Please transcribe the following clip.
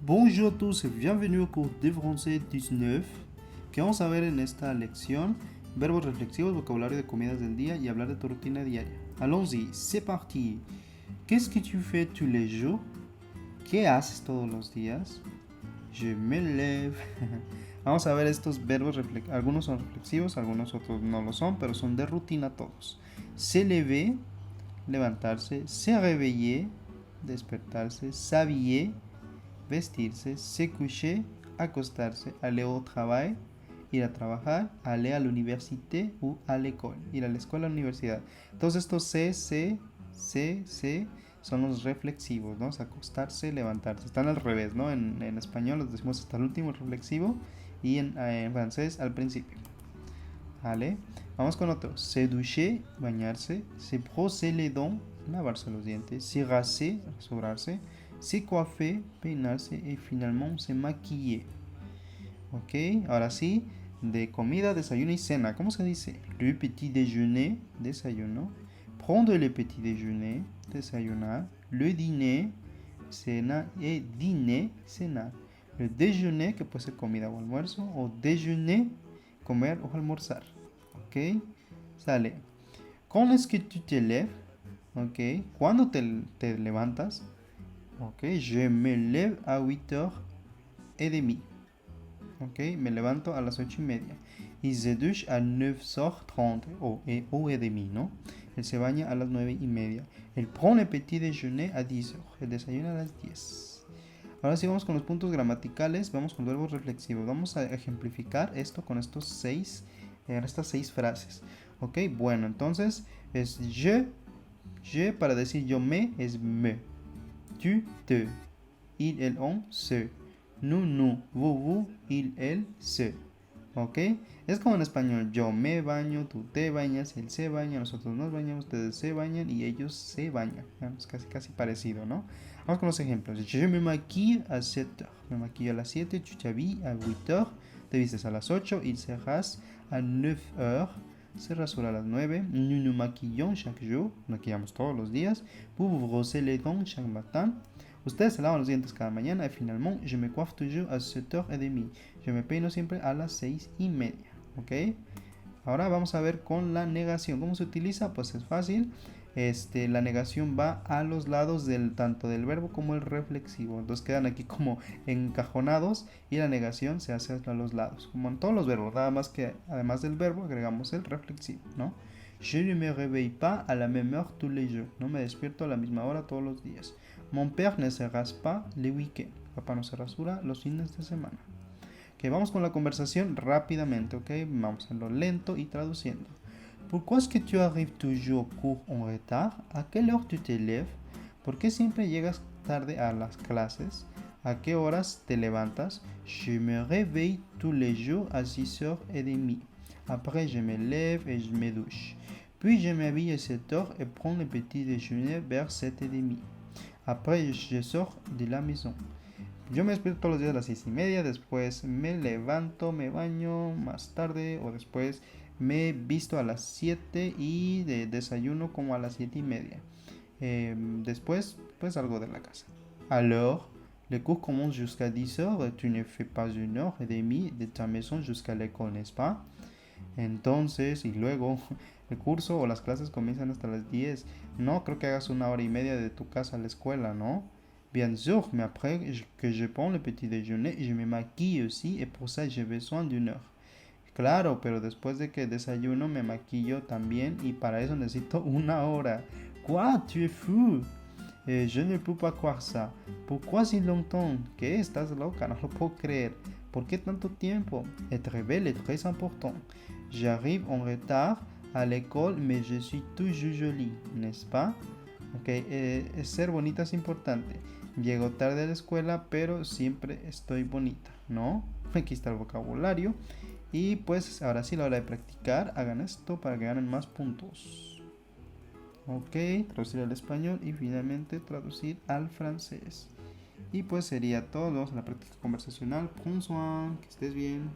Bonjour a tous y bienvenue au cours de français 19 que vamos a ver en esta lección verbos reflexivos, vocabulario de comidas del día y hablar de tu rutina diaria. Allons-y, c'est parti. Qu'est-ce que tu fais tous les jours? ¿Qué haces todos los días? Je me lève. Vamos a ver estos verbos, algunos son reflexivos, algunos otros no lo son, pero son de rutina todos. Se lever, levantarse, se réveiller, despertarse, s'habiller, vestirse, se coucher, acostarse, aller au travail, ir a trabajar, aller à l'université ou à l'école, ir a la escuela o la universidad. Todos estos se son los reflexivos, ¿no? O sea, acostarse, levantarse. Están al revés, ¿no? En español los decimos hasta el último reflexivo y en francés al principio. ¿Vale? Vamos con otro. Se doucher, bañarse. Se brosser les dents, lavarse los dientes. Se raser, rasurarse. Se coiffer, peinarse. Y finalmente se maquiller. Ok, ahora sí, de comida, desayuno y cena. ¿Cómo se dice? Le petit déjeuner, desayuno. Prendre le petit déjeuner, desayunar. Le dîner, cena. Y dîner, cenar. Le déjeuner, que puede ser comida o almuerzo. O déjeuner, comer o almorzar. Ok, sale. Quand est-ce que tu te lèves? Ok, ¿cuándo te levantas? Ok, je me lève à 8h30. Ok, me levanto a las 8:30. Il se douche à 9h30 o et demi, ¿no? Él se baña a las 9:30. Él prend le petit déjeuner a 10h. El desayuno a las 10. Ahora sí vamos con los puntos gramaticales, vamos con verbos reflexivos. Vamos a ejemplificar esto con estas seis frases. Ok, bueno, entonces es je para decir yo me es me. Tu, te. Il, elle, on, se. Nous, vous, il, elle, se. ¿Ok? Es como en español, yo me baño, tú te bañas, él se baña, nosotros nos bañamos, ustedes se bañan y ellos se bañan. Es casi parecido, ¿no? Vamos con los ejemplos. Je me maquille à 7h. Me maquillo a las 7, tu t'habilles à 8h, te vistes a las 8, il se rase à 9h, se rasura a las 9. Nous nous maquillons chaque jour, nos maquillamos todos los días. Vous vous brossez les dents chaque matin. Ustedes se lavan los dientes cada mañana y finalmente je me coiffe toujours à 7h30. Yo me peino siempre a las 6:30. ¿Ok? Ahora vamos a ver con la negación. ¿Cómo se utiliza? Pues es fácil. La negación va a los lados tanto del verbo como el reflexivo. Entonces quedan aquí como encajonados y la negación se hace a los lados. Como en todos los verbos. Nada más que además del verbo agregamos el reflexivo, ¿no? Je ne me réveille pas à la même heure tous les jours. No me despierto a la misma hora todos los días. Mon père ne se rase pas les week-ends. Papá no se rasura los fines de semana. Ok, vamos con la conversación rápidamente, ok. Vamos a lo lento y traduciendo. Pourquoi est-ce que tu arrives toujours au cours en retard? ¿A quelle heure tu te lèves? ¿Por qué siempre llegas tarde a las clases? ¿A qué horas te levantas? Je me réveille tous les jours à 6h30. Après, je me lève et je me douche. Puis, je m'habille à 7h et prends le petit déjeuner vers 7:30. Après, je sors de la maison. Yo me despierto todos los días a las 6:30, después me levanto, me baño más tarde o después me visto a las 7 y desayuno como a las 7:30. Después, pues salgo de la casa. Alors, le cours commence jusqu'à 10h, tu ne fais pas 1h30 de ta maison jusqu'à l'école, n'est-ce pas? Entonces, y luego, el curso o las clases comienzan hasta las 10. No creo que hagas 1h30 de tu casa a la escuela, ¿no? Bien sûr, mais après que je prends le petit déjeuner, je me maquille aussi et pour ça j'ai besoin d'une heure. Claro, pero después de que desayuno me maquillo también y para eso necesito 1 hora. Quoi? Tu es fou? Je ne peux pas croire ça. Pourquoi si longtemps? ¿Qué? ¿Estás loca? No lo puedo creer. ¿Por qué tanto tiempo? Être belle est très important. J'arrive en retard à l'école, mais je suis toujours jolie, n'est-ce pas? Ok, ser bonita es importante. Llego tarde a la escuela, pero siempre estoy bonita, ¿no? Aquí está el vocabulario. Y pues ahora sí, la hora de practicar. Hagan esto para que ganen más puntos. Ok, traducir al español y finalmente traducir al francés. Y pues sería todo. Vamos a la práctica conversacional. Prends soin, que estés bien.